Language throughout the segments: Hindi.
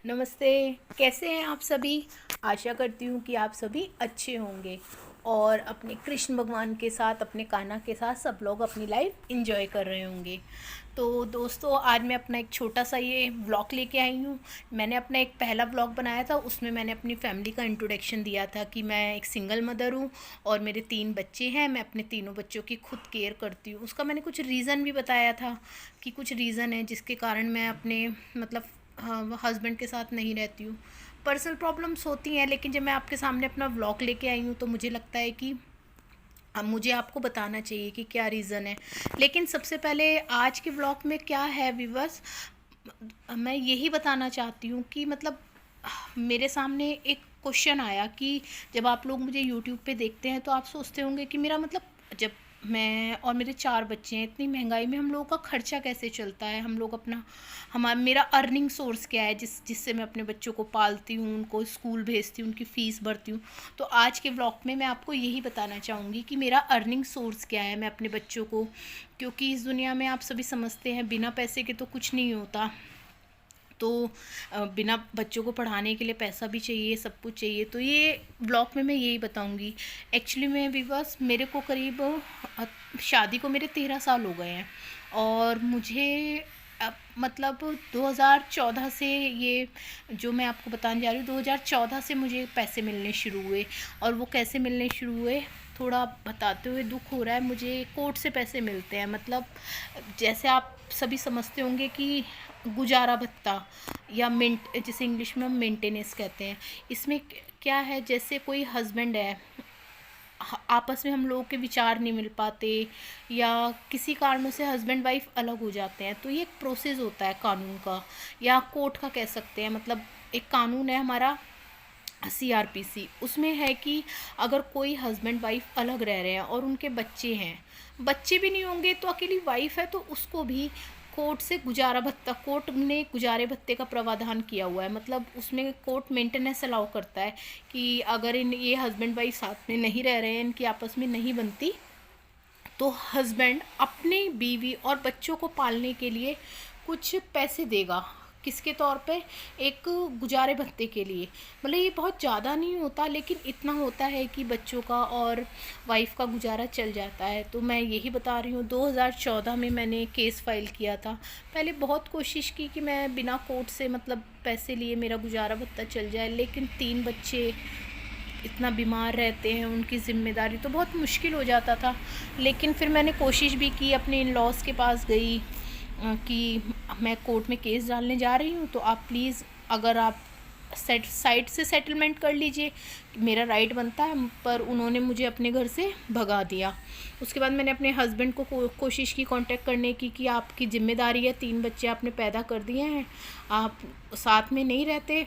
नमस्ते। कैसे हैं आप सभी? आशा करती हूँ कि आप सभी अच्छे होंगे और अपने कृष्ण भगवान के साथ, अपने कान्हा के साथ सब लोग अपनी लाइफ एंजॉय कर रहे होंगे। तो दोस्तों, आज मैं अपना एक छोटा सा ये व्लॉग लेके आई हूँ। मैंने अपना एक पहला व्लॉग बनाया था, उसमें मैंने अपनी फैमिली का इंट्रोडक्शन दिया था कि मैं एक सिंगल मदर हूँ और मेरे 3 बच्चे हैं। मैं अपने तीनों बच्चों की खुद केयर करती हूँ। उसका मैंने कुछ रीज़न भी बताया था कि कुछ रीज़न है जिसके कारण मैं अपने मतलब हाँ, हस्बैंड के साथ नहीं रहती हूँ। पर्सनल प्रॉब्लम्स होती हैं, लेकिन जब मैं आपके सामने अपना व्लॉग लेके आई हूँ तो मुझे लगता है कि अब मुझे आपको बताना चाहिए कि क्या रीज़न है। लेकिन सबसे पहले आज के व्लॉग में क्या है व्यूअर्स, मैं यही बताना चाहती हूँ कि मतलब मेरे सामने एक क्वेश्चन आया कि जब आप लोग मुझे यूट्यूब पे देखते हैं तो आप सोचते होंगे कि मेरा मतलब, जब मैं और मेरे 4 बच्चे हैं, इतनी महंगाई में हम लोगों का खर्चा कैसे चलता है, हम लोग अपना हमारा मेरा अर्निंग सोर्स क्या है जिससे मैं अपने बच्चों को पालती हूँ, उनको स्कूल भेजती हूँ, उनकी फ़ीस भरती हूँ। तो आज के व्लॉग में मैं आपको यही बताना चाहूँगी कि मेरा अर्निंग सोर्स क्या है, मैं अपने बच्चों को, क्योंकि इस दुनिया में आप सभी समझते हैं बिना पैसे के तो कुछ नहीं होता। तो बिना बच्चों को पढ़ाने के लिए पैसा भी चाहिए, सब कुछ चाहिए। तो ये ब्लॉग में मैं यही बताऊंगी। एक्चुअली मैं विवास मेरे को करीब शादी को मेरे 13 साल हो गए हैं और मुझे मतलब 2014 से ये जो मैं आपको बताने जा रही हूँ, 2014 से मुझे पैसे मिलने शुरू हुए। और वो कैसे मिलने शुरू हुए, थोड़ा बताते हुए दुख हो रहा है। मुझे कोर्ट से पैसे मिलते हैं, मतलब जैसे आप सभी समझते होंगे कि गुजारा भत्ता या मेंट, जिसे इंग्लिश में हम मेंटेनेंस कहते हैं। इसमें क्या है, जैसे कोई हस्बैंड है, आपस में हम लोगों के विचार नहीं मिल पाते या किसी कारणों से हस्बैंड वाइफ अलग हो जाते हैं, तो ये एक प्रोसेस होता है कानून का या कोर्ट का कह सकते हैं। मतलब एक कानून है हमारा CRPC, उसमें है कि अगर कोई हस्बैंड वाइफ अलग रह रहे हैं और उनके बच्चे हैं, बच्चे भी नहीं होंगे तो अकेली वाइफ है, तो उसको भी कोर्ट से गुजारा भत्ता, कोर्ट ने गुजारे भत्ते का प्रावधान किया हुआ है। मतलब उसमें कोर्ट मेंटेनेंस अलाउ करता है कि अगर इन ये हस्बैंड वाइफ साथ में नहीं रह रहे हैं, इनकी आपस में नहीं बनती, तो हस्बैंड अपनी बीवी और बच्चों को पालने के लिए कुछ पैसे देगा। किसके तौर पे? एक गुजारे भत्ते के लिए। मतलब ये बहुत ज़्यादा नहीं होता, लेकिन इतना होता है कि बच्चों का और वाइफ का गुजारा चल जाता है। तो मैं यही बता रही हूँ, 2014 में मैंने केस फाइल किया था। पहले बहुत कोशिश की कि मैं बिना कोर्ट से मतलब पैसे लिए मेरा गुजारा भत्ता चल जाए, लेकिन 3 बच्चे इतना बीमार रहते हैं, उनकी ज़िम्मेदारी, तो बहुत मुश्किल हो जाता था। लेकिन फिर मैंने कोशिश भी की, अपने इन लॉज़ के पास गई कि मैं कोर्ट में केस डालने जा रही हूँ, तो आप प्लीज़, अगर आप साइड से सेटलमेंट कर लीजिए, मेरा राइट बनता है। पर उन्होंने मुझे अपने घर से भगा दिया। उसके बाद मैंने अपने हस्बैंड को कोशिश की कांटेक्ट करने की कि आपकी ज़िम्मेदारी है, 3 बच्चे आपने पैदा कर दिए हैं, आप साथ में नहीं रहते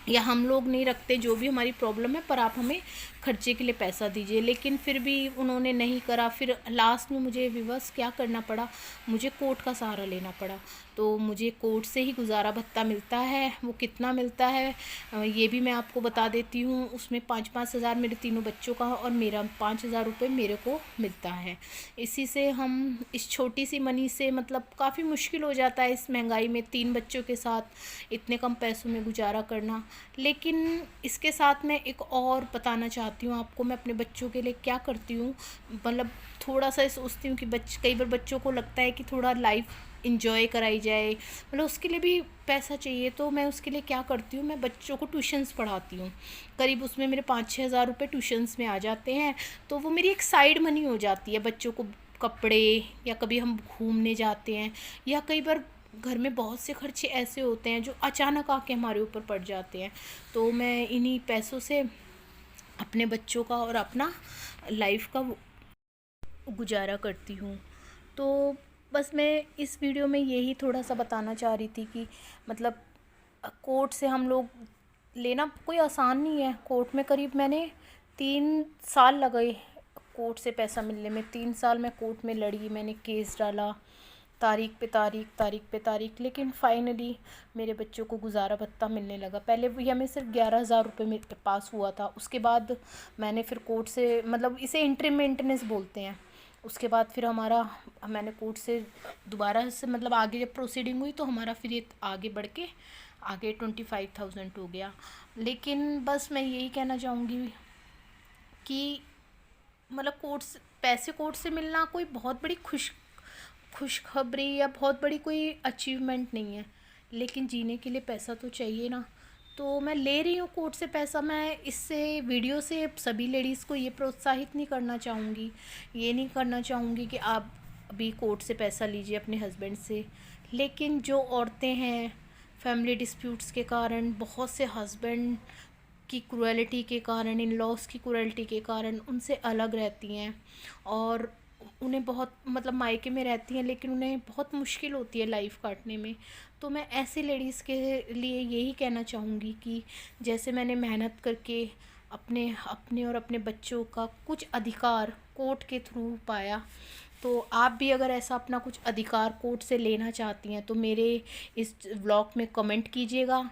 या हम लोग नहीं रखते, जो भी हमारी प्रॉब्लम है, पर आप हमें खर्चे के लिए पैसा दीजिए। लेकिन फिर भी उन्होंने नहीं करा। फिर लास्ट में मुझे विवश क्या करना पड़ा, मुझे कोर्ट का सहारा लेना पड़ा। तो मुझे कोर्ट से ही गुजारा भत्ता मिलता है। वो कितना मिलता है ये भी मैं आपको बता देती हूँ। उसमें 5-5 हज़ार मेरे तीनों बच्चों का और मेरा 5,000 रुपये मेरे को मिलता है। इसी से हम इस छोटी सी मनी से मतलब काफ़ी मुश्किल हो जाता है इस महंगाई में 3 बच्चों के साथ इतने कम पैसों में गुजारा करना। लेकिन इसके साथ मैं एक और बताना चाहती हूँ आपको, मैं अपने बच्चों के लिए क्या करती हूँ। मतलब थोड़ा सा सोचती हूँ कि कई बार बच्चों को लगता है कि थोड़ा लाइफ इंजॉय कराई जाए, मतलब उसके लिए भी पैसा चाहिए। तो मैं उसके लिए क्या करती हूँ, मैं बच्चों को ट्यूशन्स पढ़ाती हूँ। करीब उसमें मेरे 5-6 हज़ार रुपये ट्यूशन्स में आ जाते हैं। तो वो मेरी एक साइड मनी हो जाती है। बच्चों को कपड़े, या कभी हम घूमने जाते हैं, या कई बार घर में बहुत से खर्चे ऐसे होते हैं जो अचानक आके हमारे ऊपर पड़ जाते हैं। तो मैं इन्हीं पैसों से अपने बच्चों का और अपना लाइफ का गुजारा करती हूँ। तो बस मैं इस वीडियो में यही थोड़ा सा बताना चाह रही थी कि मतलब कोर्ट से हम लोग लेना कोई आसान नहीं है। कोर्ट में करीब मैंने 3 साल लगे कोर्ट से पैसा मिलने में। 3 साल मैं कोर्ट में लड़ी, मैंने केस डाला, तारीख पे तारीख, तारीख पे तारीख, लेकिन फाइनली मेरे बच्चों को गुजारा भत्ता मिलने लगा। पहले भैया में सिर्फ 11,000 रुपये मेरे पास हुआ था। उसके बाद मैंने फिर कोर्ट से, मतलब इसे इंटरिम मेंटेनेंस बोलते हैं, उसके बाद फिर हमारा मैंने कोर्ट से दोबारा से मतलब आगे जब प्रोसीडिंग हुई तो हमारा फिर ये आगे बढ़ के आगे 25,000 हो गया। लेकिन बस मैं यही कहना चाहूँगी कि मतलब पैसे कोर्ट से मिलना कोई बहुत बड़ी खुशखबरी या बहुत बड़ी कोई अचीवमेंट नहीं है, लेकिन जीने के लिए पैसा तो चाहिए ना। तो मैं ले रही हूँ कोर्ट से पैसा। मैं इससे वीडियो से सभी लेडीज़ को ये प्रोत्साहित नहीं करना चाहूँगी, ये नहीं करना चाहूँगी कि आप अभी कोर्ट से पैसा लीजिए अपने हस्बैंड से। लेकिन जो औरतें हैं फैमिली डिस्प्यूट्स के कारण, बहुत से हस्बैंड की क्रुएलिटी के कारण, इन लॉस की क्रुएलिटी के कारण उनसे अलग रहती हैं और उन्हें बहुत मतलब मायके में रहती हैं, लेकिन उन्हें बहुत मुश्किल होती है लाइफ काटने में। तो मैं ऐसे लेडीज़ के लिए यही कहना चाहूँगी कि जैसे मैंने मेहनत करके अपने अपने और अपने बच्चों का कुछ अधिकार कोर्ट के थ्रू पाया, तो आप भी अगर ऐसा अपना कुछ अधिकार कोर्ट से लेना चाहती हैं तो मेरे इस व्लॉग में कमेंट कीजिएगा।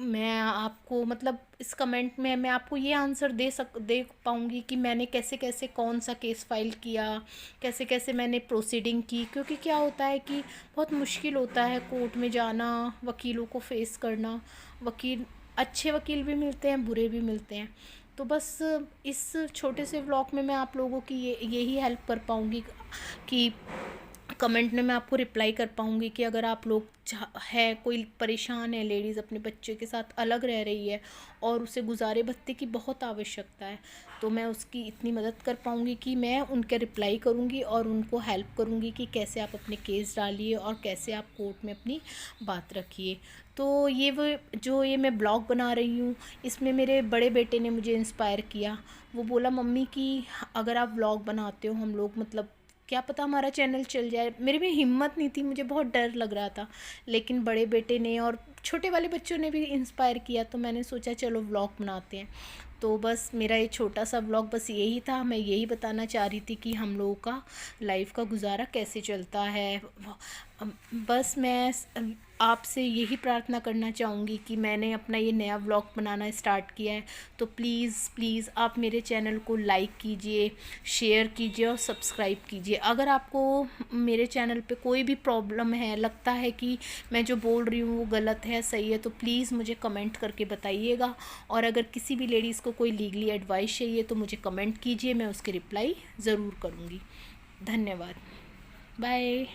मैं आपको मतलब इस कमेंट में मैं आपको ये आंसर दे पाऊँगी कि मैंने कैसे कैसे कौन सा केस फाइल किया, कैसे कैसे मैंने प्रोसीडिंग की। क्योंकि क्या होता है कि बहुत मुश्किल होता है कोर्ट में जाना, वकीलों को फेस करना। वकील अच्छे वकील भी मिलते हैं, बुरे भी मिलते हैं। तो बस इस छोटे से व्लॉग में मैं आप लोगों की यही हेल्प कर पाऊँगी कि कमेंट में मैं आपको रिप्लाई कर पाऊँगी कि अगर आप लोग है कोई परेशान है, लेडीज़ अपने बच्चे के साथ अलग रह रही है और उसे गुजारे भत्ते की बहुत आवश्यकता है, तो मैं उसकी इतनी मदद कर पाऊँगी कि मैं उनके रिप्लाई करूँगी और उनको हेल्प करूँगी कि कैसे आप अपने केस डालिए और कैसे आप कोर्ट में अपनी बात रखिए। तो ये मैं ब्लॉग बना रही हूँ, इसमें मेरे बड़े बेटे ने मुझे इंस्पायर किया। वो बोला मम्मी कि अगर आप व्लॉग बनाते हो हम लोग मतलब क्या पता हमारा चैनल चल जाए। मेरे में हिम्मत नहीं थी, मुझे बहुत डर लग रहा था, लेकिन बड़े बेटे ने और छोटे वाले बच्चों ने भी इंस्पायर किया, तो मैंने सोचा चलो व्लॉग बनाते हैं। तो बस मेरा ये छोटा सा व्लॉग बस यही था। मैं यही बताना चाह रही थी कि हम लोगों का लाइफ का गुजारा कैसे चलता है। बस मैं आपसे यही प्रार्थना करना चाहूँगी कि मैंने अपना ये नया व्लॉग बनाना स्टार्ट किया है, तो प्लीज़ आप मेरे चैनल को लाइक कीजिए, शेयर कीजिए और सब्सक्राइब कीजिए। अगर आपको मेरे चैनल पे कोई भी प्रॉब्लम है, लगता है कि मैं जो बोल रही हूँ वो गलत है सही है, तो प्लीज़ मुझे कमेंट करके बताइएगा। और अगर किसी भी लेडीज़ को कोई लीगली एडवाइस चाहिए तो मुझे कमेंट कीजिए, मैं उसके रिप्लाई ज़रूर करूँगी। धन्यवाद। बाय।